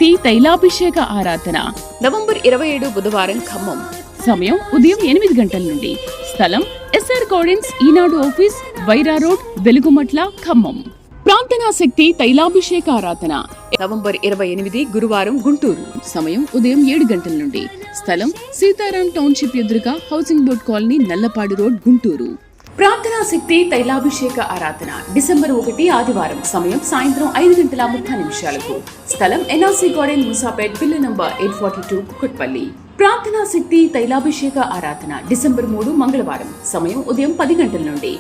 శక్తి తైలాభిషేక ఆరాధన నవంబర్ 27 బుధవారం ఖమ్మం. సమయం ఉదయం 8 గంటల నుండి. స్థలం ఎస్ఆర్ గార్డెన్స్, ఈనాడు ఆఫీస్, వైరా రోడ్, వెలుగుమట్ల, ఖమ్మం. ప్రార్థనా శక్తి తైలాభిషేక ఆరాధన నవంబర్ 28 గురువారం గుంటూరు. సమయం ఉదయం 7 గంటల నుండి. స్థలం సీతారాం టౌన్షిప్ ఎదురుగా housing board colony, Nallapadu road, Guntur. ప్రార్థనా శక్తి తైలాభిషేక ఆరాధన డిసెంబర్ 1 ఆదివారం. సమయం సాయంత్రం 5:30 స్థలం NRC garden, Moosapet, bill number 842, Kukatpally. ప్రార్థనా శక్తి తైలాభిషేక ఆరాధన డిసెంబర్ 3 మంగళవారం. సమయం ఉదయం 10 గంటల నుండి.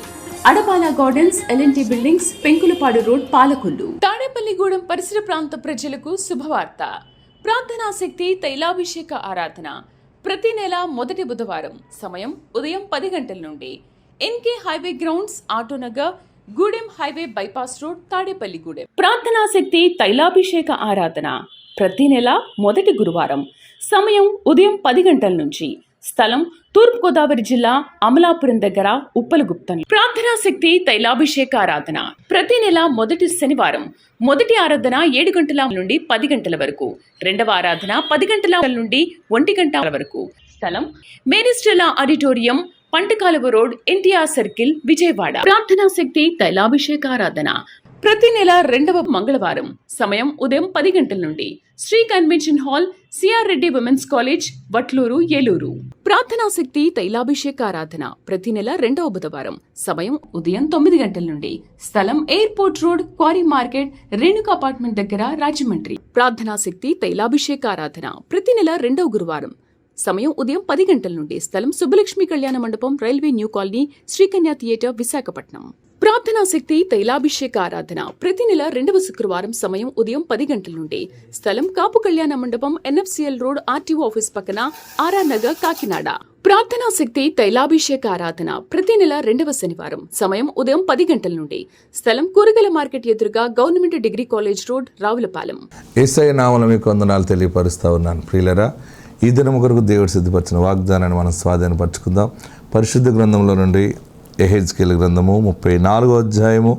Adapala gardens, L N T buildings, Penkulapadu road, Palakollu. Tadepalligudem పరిసర ప్రాంత ప్రజలకు శుభవార్త. ప్రార్థనా శక్తి తైలాభిషేక ఆరాధన ప్రతి నెల మొదటి బుధవారం. సమయం ఉదయం 10 గంటల నుండి. NK highway grounds, Autonagar, Gudem highway bypass road, Tadepalligudem. ప్రార్థనా శక్తి తైలాభిషేక ఆరాధన ప్రతి నెల మొదటి గురువారం. సమయం ఉదయం 10 గంటల నుంచి. స్థలం తూర్పుగోదావరి జిల్లా, అమలాపురం దగ్గర, ఉప్పలగుప్తం. ప్రార్థనా శక్తి తైలాభిషేక ఆరాధన ప్రతి నెల మొదటి శనివారం. మొదటి ఆరాధన 7 గంటల నుండి 10 గంటల వరకు. రెండవ ఆరాధన 10 గంటల నుండి 1 గంట వరకు. స్థలం Maris Stella auditorium, పంటకాలువ road, NTR circle, Vijayawada. ప్రార్థనా శక్తి తైలాభిషేక ఆరాధన ప్రతి నెల రెండవ మంగళవారం. సమయం ఉదయం 10 గంటల నుండి. Shri convention hall, C R Reddy women's college, Vatluru, Eluru. ప్రార్థనా శక్తి తైలాభిషేక ఆరాధన ప్రతి నెల రెండవ బుధవారం. సమయం ఉదయం 9 గంటల నుండి. స్థలం airport road, quarry market, Renuka apartment దగ్గర, రాజమండ్రి. ప్రార్థనా శక్తి తైలాభిషేక ఆరాధన ప్రతి నెల రెండవ గురువారం. సమయం ఉదయం 10 గంటల నుండి. స్థలం సుబ్బలక్ష్మి కళ్యాణ మండపం, railway new colony, Sri Kanya theatre, Visakhapatnam. ప్రార్థనా శక్తి తైలాభిషేక ఆరాధన ప్రతి నెల రెండవ శుక్రవారం. సమయం ఉదయం 10 గంటల నుండి. స్థలం కాపు కళ్యాణ మండపం, ఎన్ఎఫ్సిఎల్ రోడ్, ఆర్టీఓ ఆఫీస్ పక్కన, ఆర్ఆర్ నగర్, కాకినాడ. ప్రార్థనా శక్తి తైలాభిషేక ఆరాధన ప్రతి నెల రెండవ శనివారం. సమయం ఉదయం 10 గంటల నుండి. స్థలం కూరగాయల మార్కెట్ ఎదురుగా, government degree college road, Ravulapalem. Yesayya నామములో మీకు వందనాలు తెలియపరుస్తా ఉన్నాను. ప్రియులరా, ఈ దినము కొరకు దేవుడు సిద్ధపరిచిన వాగ్దానాన్ని మనం స్వాధీనపరచుకుందాం. పరిశుద్ధ గ్రంథంలో నుండి యెహెజ్కేలు గ్రంథము 34వ అధ్యాయము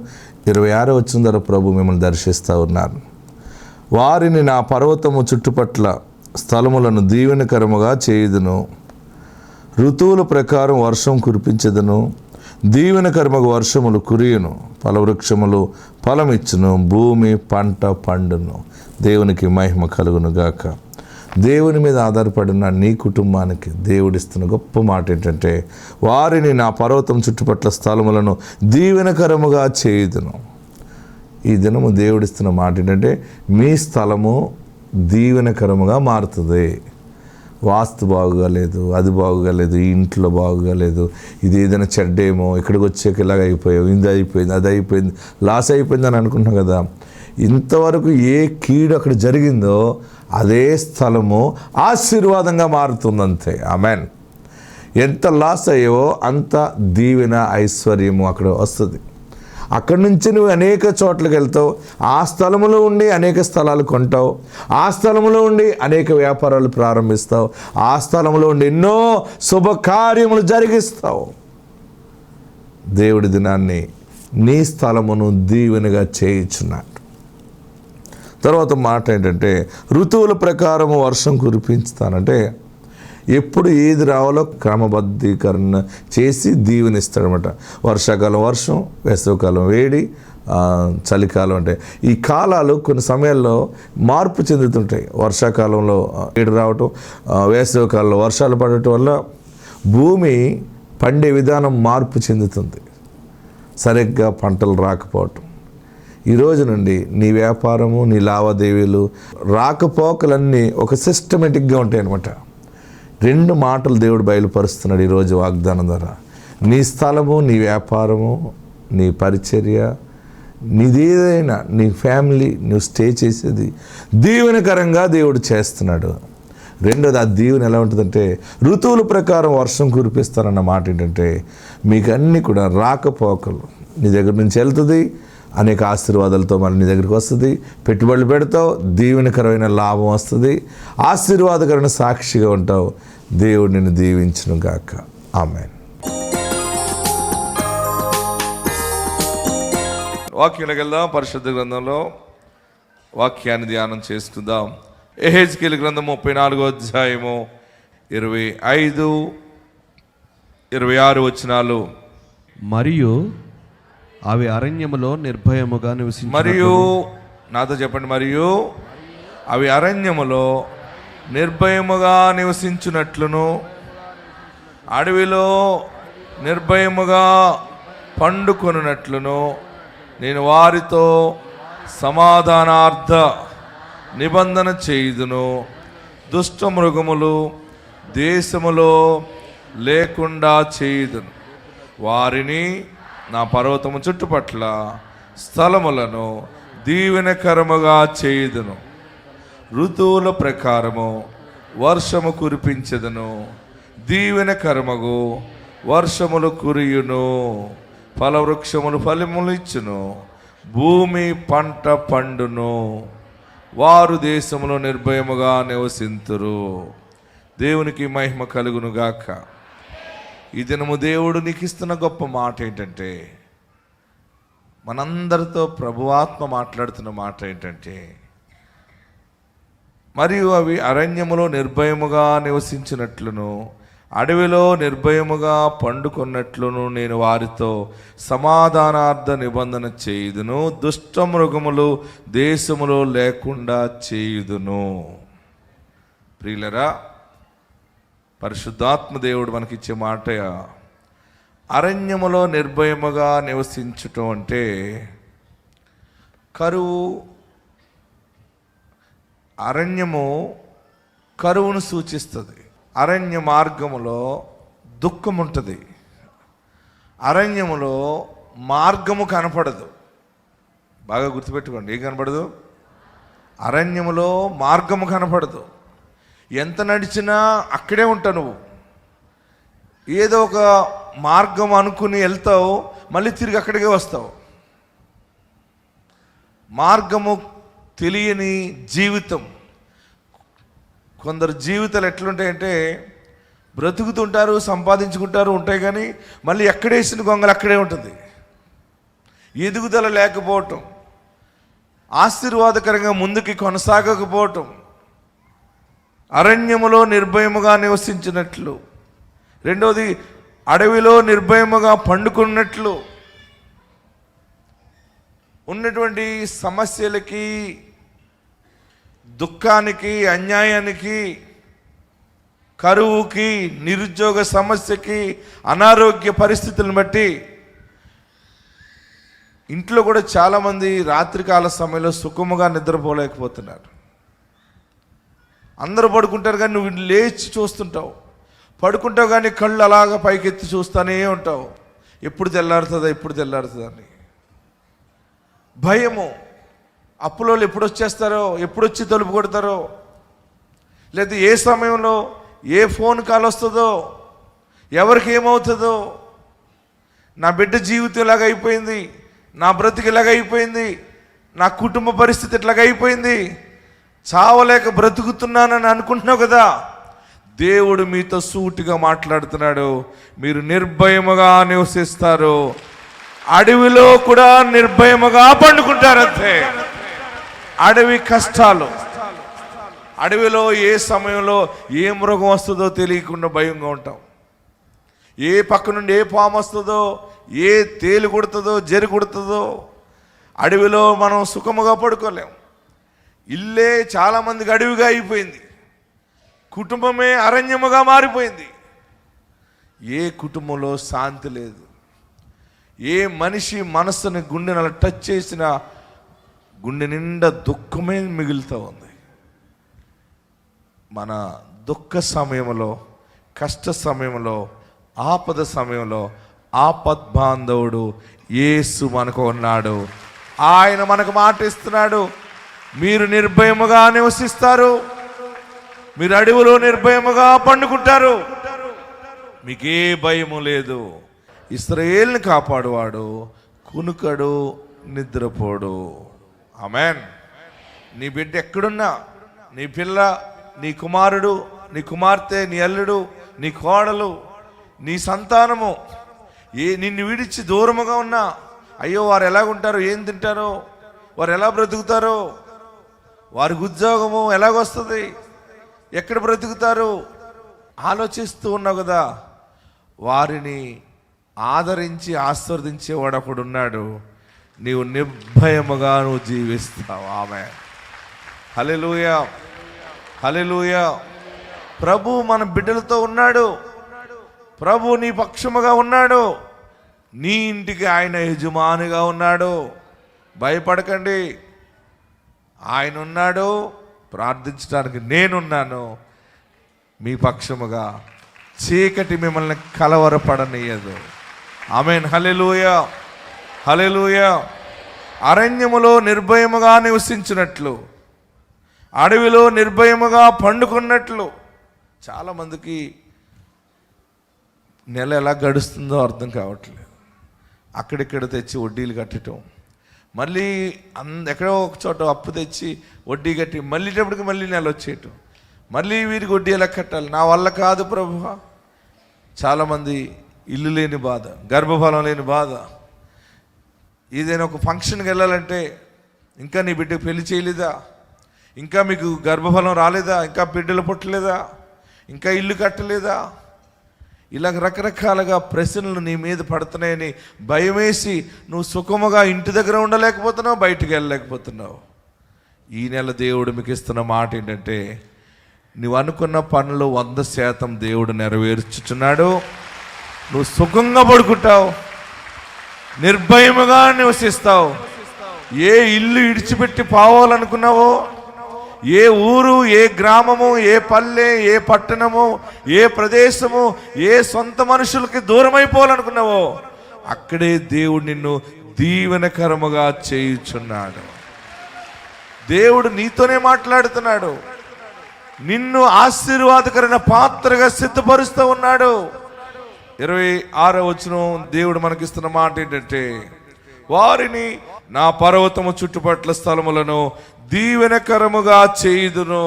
26వ వచనం ద్వారా ప్రభు మిమ్మల్ని దర్శిస్తూ ఉన్నారు. వారిని నా పర్వతము చుట్టుపట్ల స్థలములను దీవెనకరముగా చేయుదును, ఋతువుల ప్రకారం వర్షం కురిపించదును, దీవెనకరముగా వర్షములు కురియును, ఫలవృక్షములు ఫలమిచ్చును, భూమి పంట పండును. దేవునికి మహిమ కలుగును గాక. దేవుని మీద ఆధారపడిన నీ కుటుంబానికి దేవుడిస్తున్న గొప్ప మాట ఏంటంటే, వారిని నా పర్వతం చుట్టుపట్ల స్థలములను దీవెనకరముగా చేయుదును. ఈ దినము దేవుడిస్తున్న మాట ఏంటంటే, మీ స్థలము దీవెనకరముగా మారుతుంది. వాస్తు బాగుగా లేదు, అది బాగుగా లేదు, ఈ ఇంట్లో బాగుగా లేదు, ఇది ఏదైనా చెడ్డేమో, ఇక్కడికి వచ్చాక ఇలాగ అయిపోయావు, ఇది అయిపోయింది, అది అయిపోయింది, లాస్ అయిపోయింది అని అనుకుంటున్నాం కదా. ఇంతవరకు ఏ కీడు అక్కడ జరిగిందో అదే స్థలము ఆశీర్వాదంగా మారుతుందంతే. ఆమెన్. ఎంత లాస్ అయ్యావో అంత దీవెన, ఐశ్వర్యము అక్కడ వస్తుంది. అక్కడి నుంచి నువ్వు అనేక చోట్లకి వెళ్తావు. ఆ స్థలములో ఉండి అనేక స్థలాలు కొంటావు. ఆ స్థలములో ఉండి అనేక వ్యాపారాలు ప్రారంభిస్తావు. ఆ స్థలంలో ఉండి ఎన్నో శుభకార్యములు జరిగిస్తావు. దేవుడి దినాన్ని నీ స్థలమును దీవెనగా చేయించున్నాడు. తర్వాత మాట ఏంటంటే, ఋతువుల ప్రకారం వర్షం కురిపించుతానంటే ఎప్పుడు ఏది రావాలో క్రమబద్ధీకరణ చేసి దీవెనిస్తాడనమాట. వర్షాకాలం వర్షం, వేసవికాలం వేడి, చలికాలం అంటే ఈ కాలాలు కొన్ని సమయాల్లో మార్పు చెందుతుంటాయి. వర్షాకాలంలో వేడి రావటం, వేసవికాలంలో వర్షాలు పడటం వల్ల భూమి పండే విధానం మార్పు చెందుతుంది. సరిగ్గా పంటలు రాకపోవటం. ఈ రోజు నుండి నీ వ్యాపారము, నీ లావాదేవీలు, రాకపోకలన్నీ ఒక సిస్టమేటిక్గా ఉంటాయి అన్నమాట. 2 మాటలు దేవుడు బయలుపరుస్తున్నాడు ఈరోజు వాగ్దానం ద్వారా. నీ స్థలము, నీ వ్యాపారము, నీ పరిచర్య, నీదేదైనా, నీ ఫ్యామిలీ, నువ్వు స్టే చేసేది దీవెనకరంగా దేవుడు చేస్తున్నాడు. రెండోది, ఆ దీవెన ఎలా ఉంటుందంటే, ఋతువుల ప్రకారం వర్షం కురిపిస్తారన్న మాట ఏంటంటే, మీకు అన్నీ కూడా రాకపోకలు నీ దగ్గర నుంచి వెళ్తుంది, అనేక ఆశీర్వాదాలతో మళ్ళీ నీ దగ్గరికి వస్తుంది, పెట్టుబడులు పెడతావు, దీవెనకరమైన లాభం వస్తుంది, ఆశీర్వాదకరమైన సాక్షిగా ఉంటావు. దేవుడు నిన్ను దీవించును గాక. ఆమేన్. వాక్యంలోకి వెళ్దాం. పరిశుద్ధ గ్రంథంలో వాక్యాన్ని ధ్యానం చేసుకుందాం. యెహెజ్కేలు గ్రంథం 34వ అధ్యాయము 25, 26 వచనాలు. మరియు అవి అరణ్యములో నిర్భయముగా నివసించు. మరియు నాతో చెప్పండి. మరియు అవి అరణ్యములో నిర్భయముగా నివసించున్నట్లును, అడవిలో నిర్భయముగా పండుకొనున్నట్లును నేను వారితో సమాధానార్థ నిబంధన చేయుదును. దుష్ట మృగములు దేశములో లేకుండా చేయుదును. వారిని నా పర్వతము చుట్టుపట్ల స్థలములను దీవెనకరముగా చేయుదును. ఋతువుల ప్రకారము వర్షము కురిపించెదను. దీవెనకరమగు వర్షములు కురియును. ఫలవృక్షములు ఫలములు ఇచ్చును. భూమి పంట పండును. వారు దేశములో నిర్భయముగా నివసింతురు. దేవునికి మహిమ కలుగును గాక. ఈ దినము దేవుడు నీకు ఇస్తున్న గొప్ప మాట ఏంటంటే, మనందరితో ప్రభువాత్మ మాట్లాడుతున్న మాట ఏంటంటే, మరియు అవి అరణ్యములో నిర్భయముగా నివసించినట్లును, అడవిలో నిర్భయముగా పండుకొన్నట్లును నేను వారితో సమాధానార్థ నిబంధన చేయుదును. దుష్ట మృగములు దేశములో లేకుండా చేయుదును. ప్రియులరా, పరిశుద్ధాత్మ దేవుడు మనకిచ్చే మాట, అరణ్యములో నిర్భయముగా నివసించటం అంటే కరువు. అరణ్యము కరువును సూచిస్తుంది. అరణ్య మార్గములో దుఃఖం ఉంటుంది. అరణ్యములో మార్గము కనపడదు. బాగా గుర్తుపెట్టుకోండి, ఏం కనపడదు? అరణ్యములో మార్గము కనపడదు. ఎంత నడిచినా అక్కడే ఉంటావు నువ్వు. ఏదో ఒక మార్గం అనుకుని వెళ్తావు, మళ్ళీ తిరిగి అక్కడికే వస్తావు. మార్గము తెలియని జీవితం. కొందరు జీవితాలు ఎట్లుంటాయంటే, బ్రతుకుతుంటారు, సంపాదించుకుంటారు, ఉంటాయి, కానీ మళ్ళీ ఎక్కడేసిన గొంగలు అక్కడే ఉంటుంది. ఎదుగుదల లేకపోవటం, ఆశీర్వాదకరంగా ముందుకి కొనసాగకపోవటం. అరణ్యములో నిర్భయముగా నివసించినట్లు. రెండవది, అడవిలో నిర్భయముగా పండుకున్నట్లు. ఉన్నటువంటి సమస్యలకి, దుఃఖానికి, అన్యాయానికి, కరువుకి, నిరుద్యోగ సమస్యకి, అనారోగ్య పరిస్థితులను బట్టి ఇంట్లో కూడా చాలామంది రాత్రికాల సమయంలో సుఖముగా నిద్రపోలేకపోతున్నారు. అందరూ పడుకుంటారు, కానీ నువ్వు లేచి చూస్తుంటావు. పడుకుంటావు కానీ కళ్ళు అలాగా పైకెత్తి చూస్తూనే ఉంటావు. ఎప్పుడు తెల్లారుతుందా, ఎప్పుడు తెల్లారుతుందా అని భయము. అప్పులో ఎప్పుడు వచ్చేస్తారో, ఎప్పుడు వచ్చి తలుపు కొడతారో, లేదా ఏ సమయంలో ఏ ఫోన్ కాల్ వస్తుందో, ఎవరికి ఏమవుతుందో. నా బిడ్డ జీవితం ఇలాగ అయిపోయింది, నా బ్రతికి ఇలాగ అయిపోయింది, నా కుటుంబ పరిస్థితి ఇట్లాగ అయిపోయింది, చావలేక బ్రతుకుతున్నానని అనుకుంటున్నావు కదా. దేవుడు మీతో సూటిగా మాట్లాడుతున్నాడు. మీరు నిర్భయముగా నివసిస్తారు. అడవిలో కూడా నిర్భయముగా పండుకుంటారంతే. అడవి కష్టాలు. అడవిలో ఏ సమయంలో ఏ మృగం వస్తుందో తెలియకుండా భయంగా ఉంటాం. ఏ పక్క నుండి ఏ పాము వస్తుందో, ఏ తేలు కొడుతుందో, జరి కొడుతుందో. అడవిలో మనం సుఖముగా పడుకోలేం. ఇల్లే చాలామందికి అడవిగా అయిపోయింది. కుటుంబమే అరణ్యముగా మారిపోయింది. ఏ కుటుంబంలో శాంతి లేదు. ఏ మనిషి మనస్సుని, గుండెని అలా టచ్ చేసినా గుండె నిండా దుఃఖమే మిగులుతూ ఉంది. మన దుఃఖ సమయంలో, కష్ట సమయంలో, ఆపద సమయంలో ఆపద్బాంధవుడు యేసు మనకు ఉన్నాడు. ఆయన మనకు మాట ఇస్తున్నాడు, మీరు నిర్భయముగా నివసిస్తారు, మీరు అడవిలో నిర్భయముగా పండుకుంటారు, మీకే భయము లేదు. ఇశ్రాయేలుని కాపాడువాడు కునుకడు, నిద్రపోడు. ఆమేన్. నీ బిడ్డ ఎక్కడున్నా, నీ పిల్ల, నీ కుమారుడు, నీ కుమార్తె, నీ అల్లుడు, నీ కోడలు, నీ సంతానము నిన్ను విడిచి దూరముగా ఉన్నా, అయ్యో వారు ఎలాగుంటారో, ఏం తింటారో, వారు ఎలా బ్రతుకుతారో, వారికి ఉద్యోగము ఎలాగొస్తుంది, ఎక్కడ బ్రతుకుతారు ఆలోచిస్తూ ఉన్నావు కదా. వారిని ఆదరించి ఆశీర్వదించేవాడు ఒకడు ఉన్నాడు. నీవు నిర్భయముగా నువ్వు జీవిస్తావు. ఆమేన్. హల్లెలూయా, హల్లెలూయా. ప్రభు మన బిడ్డలతో ఉన్నాడు. ప్రభు నీ పక్షముగా ఉన్నాడు. నీ ఇంటికి ఆయన యజమానిగా ఉన్నాడు. భయపడకండి, ఆయన ఉన్నాడు. ప్రార్థించడానికి నేనున్నాను మీ పక్షముగా. చీకటి మిమ్మల్ని కలవరపడనీయదు. ఆమేన్. హల్లెలూయా, హల్లెలూయా. అరణ్యములో నిర్భయముగా నివసించినట్లు, అడవిలో నిర్భయముగా పండుకున్నట్లు. చాలామందికి నెల ఎలా గడుస్తుందో అర్థం కావట్లేదు. అక్కడిక్కడ తెచ్చి వడ్డీలు కట్టడం, మళ్ళీ ఎక్కడో ఒక చోట అప్పు తెచ్చి వడ్డీ కట్టి మళ్ళీటప్పటికి మళ్ళీ నెల వచ్చేయటం, మళ్ళీ వీరికి వడ్డీ ఎలా కట్టాలి, నా వల్ల కాదు ప్రభువా. చాలామంది ఇల్లు లేని బాధ, గర్భఫలం లేని బాధ. ఏదైనా ఒక ఫంక్షన్కి వెళ్ళాలంటే ఇంకా నీ బిడ్డకు పెళ్లి చేయలేదా, ఇంకా మీకు గర్భఫలం రాలేదా, ఇంకా బిడ్డలు పుట్టలేదా, ఇంకా ఇల్లు కట్టలేదా, ఇలా రకరకాలుగా ప్రశ్నలు నీ మీద పడుతున్నాయని భయమేసి నువ్వు సుఖముగా ఇంటి దగ్గర ఉండలేకపోతున్నావు, బయటికి వెళ్ళలేకపోతున్నావు. ఈ నెల దేవుడు మీకు ఇస్తున్న మాట ఏంటంటే, నువ్వు అనుకున్న పనులు 100% దేవుడు నెరవేర్చుచున్నాడు. నువ్వు సుఖంగా పడుకుంటావు, నిర్భయముగా నివసిస్తావు. ఏ ఇల్లు ఇడిచిపెట్టి పోవాలనుకున్నావో, ఏ ఊరు, ఏ గ్రామము, ఏ పల్లె, ఏ పట్టణము, ఏ ప్రదేశము, ఏ సొంత మనుషులకి దూరం అయిపోవాలనుకున్నావో, అక్కడే దేవుడు నిన్ను దీవెనకరముగా చేయుచున్నాడు. దేవుడు నీతోనే మాట్లాడుతున్నాడు. నిన్ను ఆశీర్వాదకరమైన పాత్రగా సిద్ధపరుస్తూ ఉన్నాడు. 26వ వచనం దేవుడు మనకిస్తున్న మాట ఏంటంటే, వారిని నా పర్వతము చుట్టుపట్ల స్థలములను దీవెనకరముగా చేయుదును.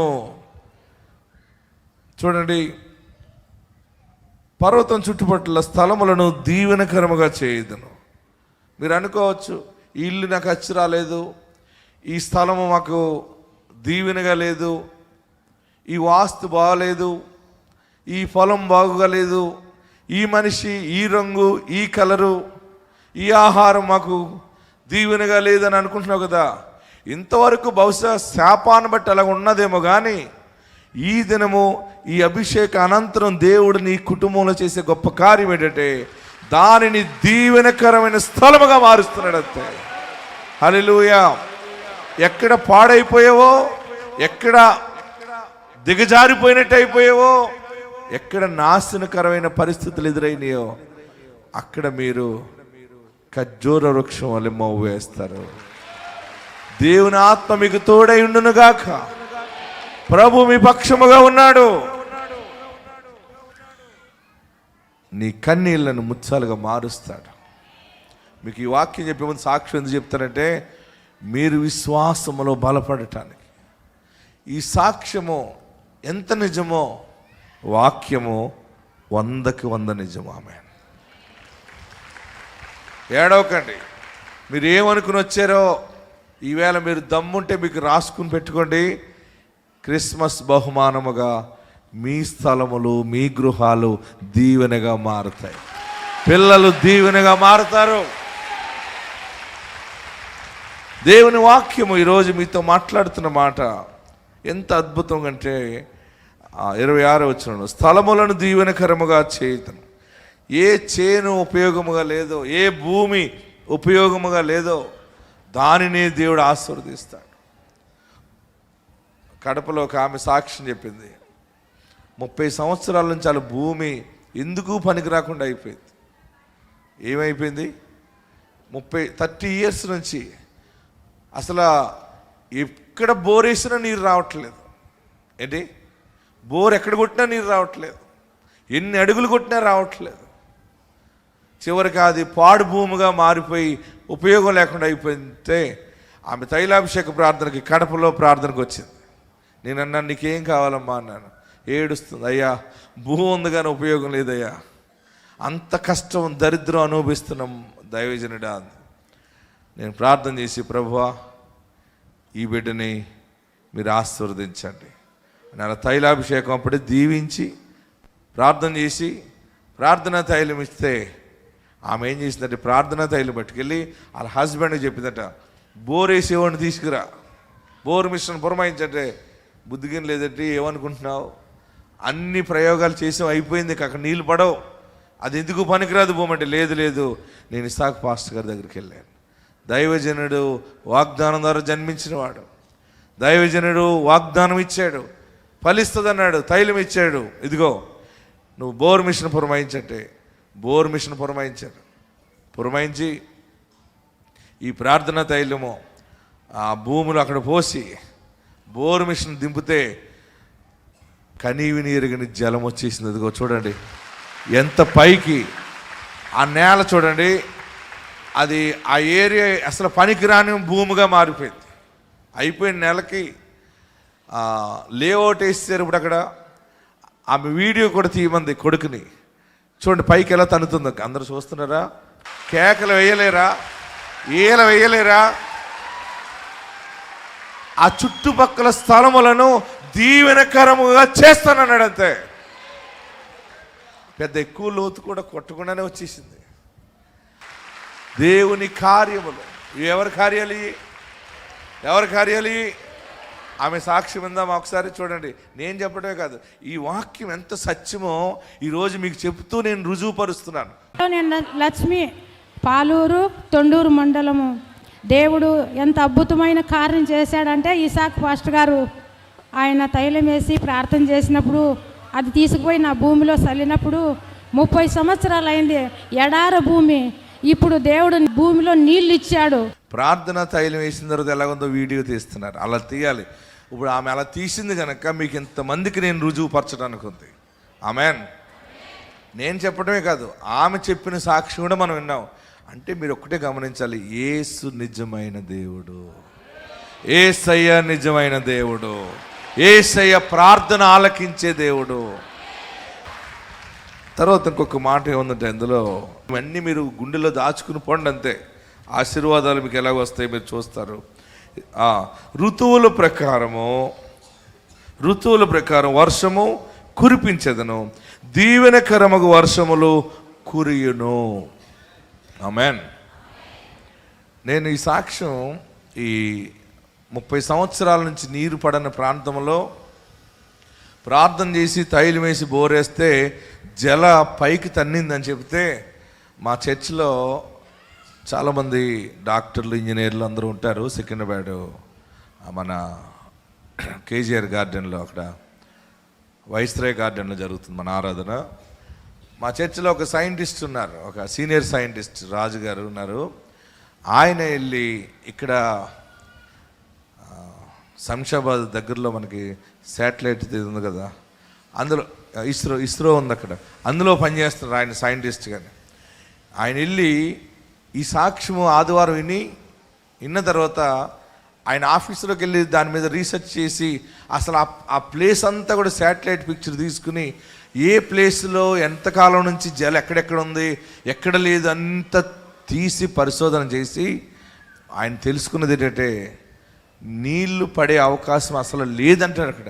చూడండి, పర్వతం చుట్టుపట్ల స్థలములను దీవెనకరముగా చేయుదును. మీరు అనుకోవచ్చు, ఈ ఇల్లు నాకు అచ్చి రాలేదు, ఈ స్థలము మాకు దీవెనగా లేదు, ఈ వాస్తు బాగలేదు, ఈ పొలం బాగుగా లేదు, ఈ మనిషి, ఈ రంగు, ఈ కలరు, ఈ ఆహారం మాకు దీవెనగా లేదని అనుకుంటున్నావు కదా. ఇంతవరకు బహుశా శాపాన్ని బట్టి అలా ఉన్నదేమో, కానీ ఈ దినము ఈ అభిషేక అనంతరం దేవుడు నీ కుటుంబంలో చేసే గొప్ప కార్యం ఏంటంటే, దానిని దీవెనకరమైన స్థలముగా మారుస్తున్నాడు అంతే. హల్లెలూయా. ఎక్కడ పాడైపోయావో, ఎక్కడ దిగజారిపోయినట్టు అయిపోయావో, ఎక్కడ నాశనకరమైన పరిస్థితులు ఎదురైనాయో, అక్కడ మీరు ఖర్జూర వృక్షం వల్ల మవ్వు వేస్తారు. దేవుని ఆత్మ మీకు తోడై ఉండును గాక. ప్రభు మీ పక్షముగా ఉన్నాడు. నీ కన్నీళ్లను ముత్యాలుగా మారుస్తాడు. మీకు ఈ వాక్యం చెప్పే ముందు సాక్ష్యం ఎందుకు చెప్తానంటే, మీరు విశ్వాసములో బలపడటానికి. ఈ సాక్ష్యము ఎంత నిజమో, వాక్యము 100కి 100 నిజం. ఆమె ఏడవకండి. మీరు ఏమనుకుని వచ్చారో ఈవేళ మీరు దమ్ముంటే మీకు రాసుకుని పెట్టుకోండి. క్రిస్మస్ బహుమానముగా మీ స్థలములు, మీ గృహాలు దీవెనగా మారుతాయి. పిల్లలు దీవెనగా మారుతారు. దేవుని వాక్యము ఈరోజు మీతో మాట్లాడుతున్న మాట ఎంత అద్భుతం అంటే, 26వ వచనంలో స్థలములను దీవెనకరముగా చేయుదును. ఏ చేను ఉపయోగముగా లేదో, ఏ భూమి ఉపయోగముగా లేదో దానిని దేవుడు ఆశీర్వదిస్తాడు. కడపలో ఒక ఆమె సాక్ష్యం చెప్పింది. 30 సంవత్సరాల నుంచి వాళ్ళ భూమి ఎందుకు పనికి రాకుండా అయిపోయింది. ఏమైపోయింది? 30 ఇయర్స్ నుంచి అసలు ఎక్కడ బోర్ వేసినా నీరు రావట్లేదు. ఏంటి, బోర్ ఎక్కడ కొట్టినా నీరు రావట్లేదు, ఎన్ని అడుగులు కొట్టినా రావట్లేదు. చివరికి అది పాడు భూమిగా మారిపోయి ఉపయోగం లేకుండా అయిపోతే ఆమె తైలాభిషేక ప్రార్థనకి కడపలో ప్రార్థనకు వచ్చింది. నేను అన్నాను, నీకేం కావాలమ్మా అన్నాను. ఏడుస్తుంది, అయ్యా భూమి ఉంది కానీ ఉపయోగం లేదయ్యా, అంత కష్టం దరిద్రం అనుభవిస్తున్నాం దైవజనుడా. నేను ప్రార్థన చేసి, ప్రభువా ఈ బిడ్డని మీరు ఆశీర్వదించండి. నెల తైలాభిషేకం అప్పుడే దీవించి ప్రార్థన చేసి ప్రార్థనా తైలం ఇస్తే ఆమె ఏం చేసిందంటే ప్రార్థనా తైలం పట్టుకెళ్ళి వాళ్ళ హస్బెండ్కి చెప్పిందట, బోర్ వేసేవాడిని తీసుకురా, బోర్ మిషన్ పురమాయించంటే బుద్ధిగా లేదంటే ఏమనుకుంటున్నావు, అన్ని ప్రయోగాలు చేసాం అయిపోయింది, అక్కడ నీళ్ళు పడవు, అది ఎందుకు పనికిరాదు పోమంటే లేదు నేను ఇసాక్ పాస్టర్ గారి దగ్గరికి వెళ్ళాను. దైవజనుడు వాగ్దానం ద్వారా జన్మించినవాడు, దైవజనుడు వాగ్దానం ఇచ్చాడు, ఫలిస్తుందన్నాడు, తైలం ఇచ్చాడు, ఇదిగో నువ్వు బోర్ మిషన్ పురమాయించంటే బోర్ మిషన్ పురమాయించి ఈ ప్రార్థన తైలము ఆ భూములు అక్కడ పోసి బోర్ మిషన్ దింపితే కనీవిని ఎరుగని జలం వచ్చేసింది. ఇదిగో చూడండి ఎంత పైకి ఆ నేల చూడండి, అది ఆ ఏరియా అసలు పనికిరాని భూమిగా మారిపోయింది. అయిపోయిన నెలకి లేఅవుట్ వేసేసారు. ఇప్పుడు అక్కడ ఆమె వీడియో కూడా తీయమంది కొడుకుని, చూడండి పైకి ఎలా తన్నుతుందో అందరూ చూస్తున్నారా, కేకలు వేయలేరా, ఏల వేయలేరా, ఆ చుట్టుపక్కల స్థలములను దీవెనకరముగా చేస్తానన్నాడు. అంతే, పెద్ద ఎక్కువ లోతు కూడా కొట్టకుండానే వచ్చేసింది. దేవుని కార్యములు ఎవరి కార్యాలు ఆమె సాక్ష్యం ఉందామా ఒకసారి చూడండి. నేను చెప్పడమే కాదు, ఈ వాక్యం ఎంత సత్యమో ఈరోజు మీకు చెప్తూ నేను రుజువుపరుస్తున్నాను. నేను లక్ష్మి, పాలూరు తొండూరు మండలము. దేవుడు ఎంత అద్భుతమైన కార్యం చేశాడంటే ఇసాక్ పాస్టర్ గారు ఆయన తైలం వేసి ప్రార్థన చేసినప్పుడు అది తీసుకుపోయి నా భూమిలో చల్లినప్పుడు 30 సంవత్సరాలు అయింది, ఎడార భూమి. ఇప్పుడు దేవుడు భూమిలో నీళ్ళు ఇచ్చాడు. ప్రార్థన తైలం వేసిన తర్వాత ఎలాగుందో వీడియో తీస్తున్నారు, అలా తీయాలి. ఇప్పుడు ఆమె అలా తీసింది కనుక మీకు ఇంతమందికి నేను రుజువుపరచడానికి ఉంది. ఆమెన్. నేను చెప్పడమే కాదు, ఆమె చెప్పిన సాక్షి కూడా మనం విన్నాం. అంటే మీరు ఒక్కటే గమనించాలి, యేసు నిజమైన దేవుడు, యేసయ్య నిజమైన దేవుడు, యేసయ్య ప్రార్థన ఆలకించే దేవుడు. తర్వాత ఇంకొక మాట ఏముందంటే అందులో ఇవన్నీ మీరు గుండెలో దాచుకుని పోండి, అంతే. ఆశీర్వాదాలు మీకు ఎలాగ వస్తాయి మీరు చూస్తారు. ఋతువుల ప్రకారం వర్షము కురిపించదను, దీవెనకరమగు వర్షములు కురియును. ఆమేన్. నేను ఈ సాక్ష్యం ఈ 30 సంవత్సరాల నుంచి నీరు పడని ప్రాంతంలో ప్రార్థన చేసి తైలం వేసి బోరేస్తే జల పైకి తన్నిందని చెప్తే మా చర్చిలో చాలామంది డాక్టర్లు ఇంజనీర్లు అందరూ ఉంటారు. సికింద్రాబాద్ మన కేజీఆర్ గార్డెన్లో, అక్కడ వైస్రాయ్ గార్డెన్లో జరుగుతుంది మన ఆరాధన. మా చర్చిలో ఒక సైంటిస్ట్ ఉన్నారు, ఒక సీనియర్ సైంటిస్ట్ రాజు గారు ఉన్నారు. ఆయన వెళ్ళి ఇక్కడ శంషాబాద్ దగ్గరలో మనకి శాటిలైట్ ఉంది కదా, అందులో ఇస్రో ఉంది అక్కడ, అందులో పనిచేస్తున్నారు ఆయన సైంటిస్ట్. కానీ ఆయన వెళ్ళి ఈ సాక్ష్యము ఆదివారం విన్న తర్వాత ఆయన ఆఫీసులోకి వెళ్ళి దాని మీద రీసెర్చ్ చేసి అసలు ఆ ప్లేస్ అంతా కూడా శాటిలైట్ పిక్చర్ తీసుకుని ఏ ప్లేస్లో ఎంతకాలం నుంచి జలం ఎక్కడెక్కడ ఉంది ఎక్కడ లేదు అంత తీసి పరిశోధన చేసి ఆయన తెలుసుకున్నది ఏంటంటే నీళ్లు పడే అవకాశం అసలు లేదంటారు అక్కడ.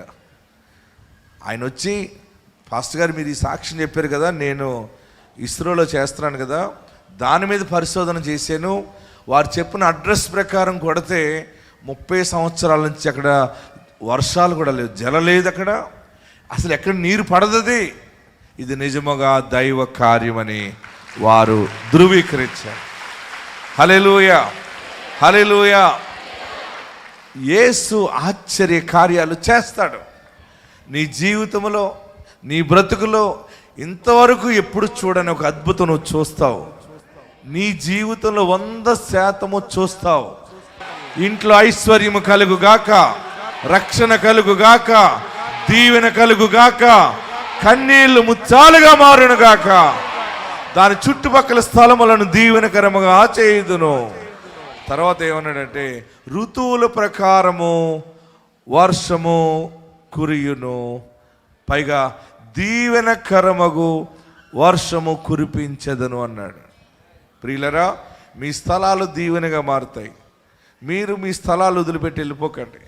ఆయన వచ్చి, పాస్టర్ గారు మీరు ఈ సాక్ష్యం చెప్పారు కదా, నేను ఇస్రోలో చేస్తున్నాను కదా, దాని మీద పరిశోధన చేశాను, వారు చెప్పిన అడ్రస్ ప్రకారం కొడితే 30 సంవత్సరాల నుంచి అక్కడ వర్షాలు కూడా లేవు, జలం లేదు అక్కడ, అసలు ఎక్కడ నీరు పడదది, ఇది నిజముగా దైవ కార్యమని వారు ధృవీకరించారు. హల్లెలూయా, హల్లెలూయా. యేసు ఆశ్చర్య కార్యాలు చేస్తాడు నీ జీవితంలో, నీ బ్రతుకులో. ఇంతవరకు ఎప్పుడు చూడని ఒక అద్భుతం నువ్వు చూస్తావు. నీ జీవితంలో 100% చూస్తావు. ఇంట్లో ఐశ్వర్యము కలుగుగాక, రక్షణ కలుగుగాక, దీవెన కలుగుగాక, కన్నీళ్లు ముత్యాలుగా మారునుగాక, దాని చుట్టుపక్కల స్థలములను దీవెనకరముగా చేయుదును. తర్వాత ఏమన్నాడంటే ఋతువుల ప్రకారము వర్షము కురియును, పైగా దీవెనకరమగు వర్షము కురిపించదను అన్నాడు. ప్రియులరా, మీ స్థలాలు దీవెనగా మారుతాయి. మీరు మీ స్థలాలు వదిలిపెట్టి వెళ్ళిపోకండి.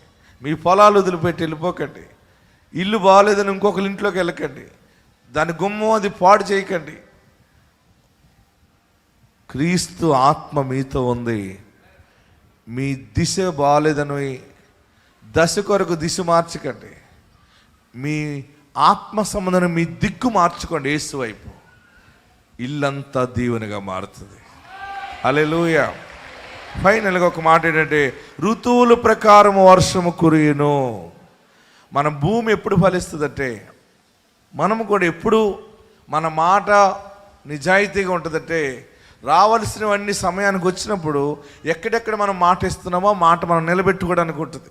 మీ పొలాలు వదిలిపెట్టి వెళ్ళిపోకండి. ఇల్లు బాగాలేదని ఇంకొకరి ఇంట్లోకి వెళ్ళకండి. దాని గుమ్మం అది పాడు చేయకండి. క్రీస్తు ఆత్మ మీతో ఉంది. మీ దిశ బాగాలేదని దశ కొరకు దిశ మార్చకండి. మీ ఆత్మ సంబంధం మీ దిక్కు మార్చుకోండి. యేసు వైపు. ఇల్లంతా దీవెనగా మారుతుంది. హల్లెలూయా. ఫైనల్గా ఒక మాట ఏంటంటే, ఋతువుల ప్రకారం వర్షము కురియును. మన భూమి ఎప్పుడు ఫలిస్తుందంటే, మనము కూడా ఎప్పుడు మన మాట నిజాయితీగా ఉంటుందంటే, రావాల్సినవన్నీ సమయానికి వచ్చినప్పుడు ఎక్కడెక్కడ మనం మాట ఇస్తున్నామో మాట మనం నిలబెట్టుకోవడానికి ఉంటుంది.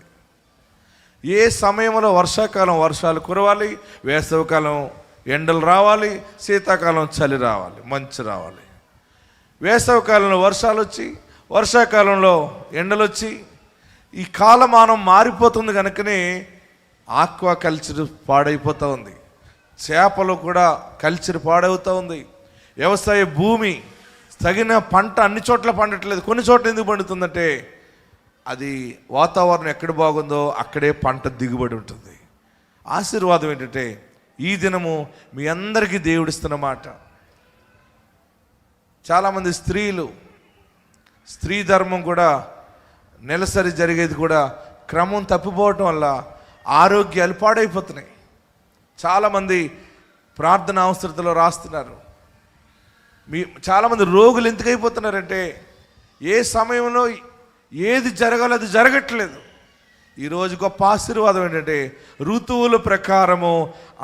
ఏ సమయంలో వర్షాకాలం వర్షాలు కురవాలి, వేసవికాలం ఎండలు రావాలి, శీతాకాలం చలి రావాలి, మంచు రావాలి. వేసవికాలంలో వర్షాలు వచ్చి, వర్షాకాలంలో ఎండలు వచ్చి, ఈ కాలమానం మారిపోతుంది. కనుకనే ఆక్వా కల్చర్ పాడైపోతూ ఉంది. చేపలు కూడా కల్చర్ పాడవుతూ ఉంది. వ్యవసాయ భూమి తగిన పంట అన్ని చోట్ల పండట్లేదు. కొన్ని చోట్ల ఎందుకు పండుతుందంటే, అది వాతావరణం ఎక్కడ బాగుందో అక్కడే పంట దిగుబడి ఉంటుంది. ఆశీర్వాదం ఏంటంటే, ఈ దినము మీ అందరికీ దేవుడిస్తున్న మాట. చాలామంది స్త్రీ ధర్మం కూడా నెలసరి జరిగేది కూడా క్రమం తప్పిపోవటం వల్ల ఆరోగ్యాలు పాడైపోతున్నాయి. చాలామంది ప్రార్థన అవసరతలో రాస్తున్నారు. చాలామంది రోగులు ఎందుకు అయిపోతున్నారంటే, ఏ సమయంలో ఏది జరగాలో అది జరగట్లేదు. ఈరోజు గొప్ప ఆశీర్వాదం ఏంటంటే, ఋతువుల ప్రకారము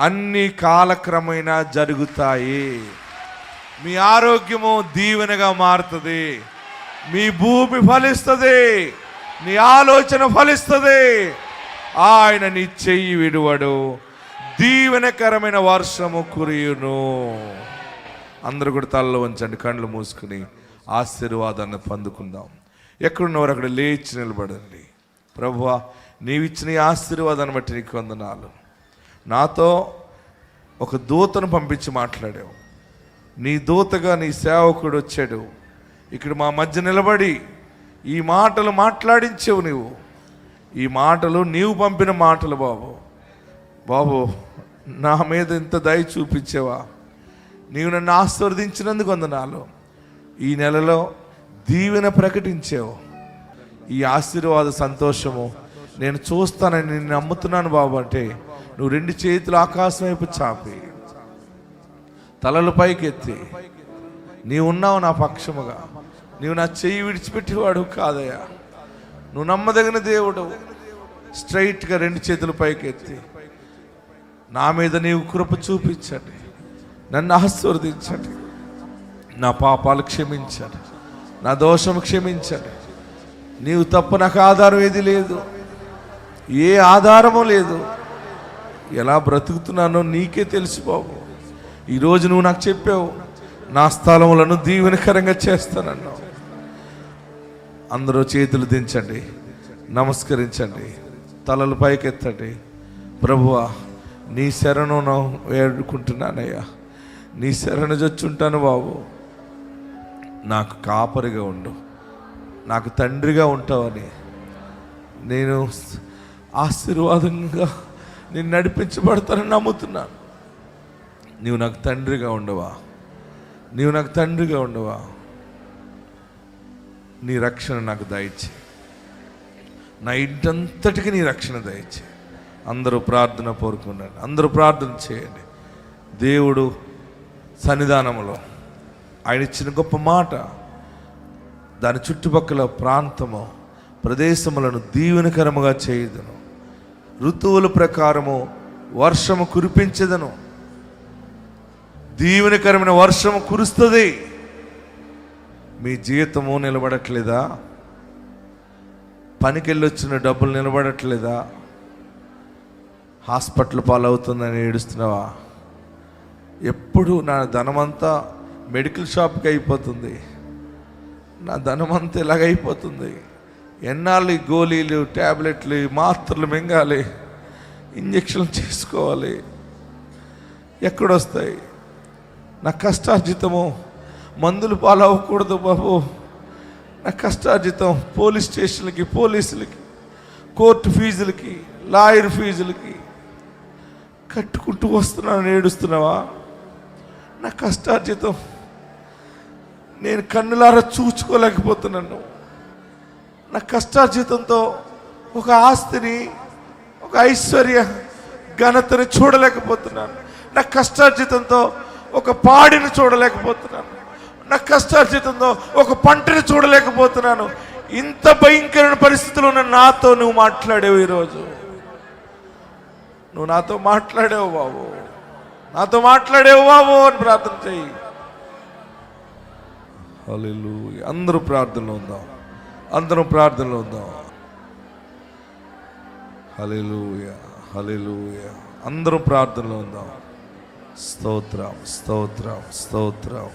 అన్ని కాలక్రమేణా జరుగుతాయి. మీ ఆరోగ్యము దీవెనగా మారుతుంది. మీ భూమి ఫలిస్తుంది. నీ ఆలోచన ఫలిస్తుంది. ఆయన నీ చెయ్యి విడువడు. దీవెనకరమైన వర్షము కురియును. అందరూ కూడా తలలో ఉంచండి, కళ్ళు మూసుకుని ఆశీర్వాదాన్ని పొందుకుందాం. ఎక్కడున్నవారు అక్కడ లేచి నిలబడండి. ప్రభువా, నీవిచ్చిన ఈ ఆశీర్వాదాన్ని బట్టి నీకు వందనాలు. నాతో ఒక దూతను పంపించి మాట్లాడావు. నీ దూతగా నీ సేవకుడు వచ్చాడు. ఇక్కడ మా మధ్య నిలబడి ఈ మాటలు మాట్లాడించావు. ఈ మాటలు నీవు పంపిన మాటలు బాబు. నా మీద ఇంత దయ చూపించావా? నీవు నన్ను ఆశీర్వదించినందుకు వందనాలు. ఈ నెలలో దీవెన ప్రకటించావు. ఈ ఆశీర్వాద సంతోషము నేను చూస్తానని నేను నమ్ముతున్నాను బాబు. అంటే నువ్వు 2 చేతులు ఆకాశం వైపు చాపి, తలలు పైకెత్తి, నీవు ఉన్నావు నా పక్షముగా. నీవు నా చెయ్యి విడిచిపెట్టేవాడు కాదయ్యా. నువ్వు నమ్మదగిన దేవుడు. స్ట్రైట్గా 2 చేతులు పైకెత్తి, నా మీద నీవు కృప చూపించండి, నన్ను ఆశీర్వదించండి, నా పాపాలు క్షమించండి, నా దోషం క్షమించండి. నీవు తప్ప నాకు ఆధారం ఏది లేదు, ఏ ఆధారము లేదు. ఎలా బ్రతుకుతున్నానో నీకే తెలుసు బాబు. ఈరోజు నువ్వు నాకు చెప్పావు, నా స్థలములను దీవెనకరంగా చేస్తానన్నావు. అందరూ చేతులు దించండి, నమస్కరించండి, తలలు పైకెత్తండి. ప్రభువా, నీ శరణు వేడుకుంటున్నానయ్యా. నీ శరణు జొచ్చుంటాను బాబు. నాకు కాపరిగా ఉండు, నాకు తండ్రిగా ఉంటావని నేను ఆశీర్వాదంగా నేను నడిపించబడతానని నమ్ముతున్నాను. నీవు నాకు తండ్రిగా ఉండవా? నీవు నాకు తండ్రిగా ఉండవా? నీ రక్షణ నాకు దయచే. నా ఇంటంతటికి నీ రక్షణ దయచే. అందరూ ప్రార్థన కోరుకున్నాడు. అందరూ ప్రార్థన చేయండి. దేవుడు సన్నిధానంలో ఆయన ఇచ్చిన గొప్ప మాట, దాని చుట్టుపక్కల ప్రాంతము ప్రదేశములను దీవెనకరముగా చేయుదును. ఋతువుల ప్రకారము వర్షము కురిపించదను. దీవెనకరమైన వర్షము కురుస్తుంది. మీ జీవితము నిలబడట్లేదా? పనికెళ్ళి వచ్చిన డబ్బులు నిలబడట్లేదా? హాస్పిటల్ పాలవుతుందని ఏడుస్తున్నావా? ఎప్పుడు నా ధనమంతా మెడికల్ షాప్కి అయిపోతుంది, నా ధనమంతా ఇలాగైపోతుంది, ఎన్నాళ్ళు ఈ గోళీలు, ట్యాబ్లెట్లు, మాత్రలు మింగాలి, ఇంజక్షన్లు చేసుకోవాలి, ఎక్కడొస్తాయి? నా కష్టార్జితము మందులు పాలవ్వకూడదు బాబు. నా కష్టార్జితం పోలీస్ స్టేషన్లకి, పోలీసులకి, కోర్టు ఫీజులకి, లాయర్ ఫీజులకి కట్టుకుంటూ వస్తున్నాను. ఏడుస్తున్నావా? నా కష్టార్జితం నేను కన్నులారా చూచుకోలేకపోతున్నాను. నా కష్టార్జితంతో ఒక ఆస్తిని, ఒక ఐశ్వర్య ఘనతని చూడలేకపోతున్నాను. నా కష్టార్జితంతో ఒక పాడిని చూడలేకపోతున్నాను. నా కష్టార్జితంతో ఒక పంటని చూడలేకపోతున్నాను. ఇంత భయంకరమైన పరిస్థితుల్లో ఉన్న నాతో నువ్వు మాట్లాడేవు. ఈరోజు నువ్వు నాతో మాట్లాడేవు బాబు, నాతో మాట్లాడేవు బాబు అని ప్రార్థన చెయ్యి. హల్లెలూయా. అందరూ ప్రార్థనలో ఉందాం, అందరం ప్రార్థనలో ఉందాం. హల్లెలూయా, హల్లెలూయా. అందరం ప్రార్థనలో ఉందాం. స్తోత్రం, స్తోత్రం, స్తోత్రం.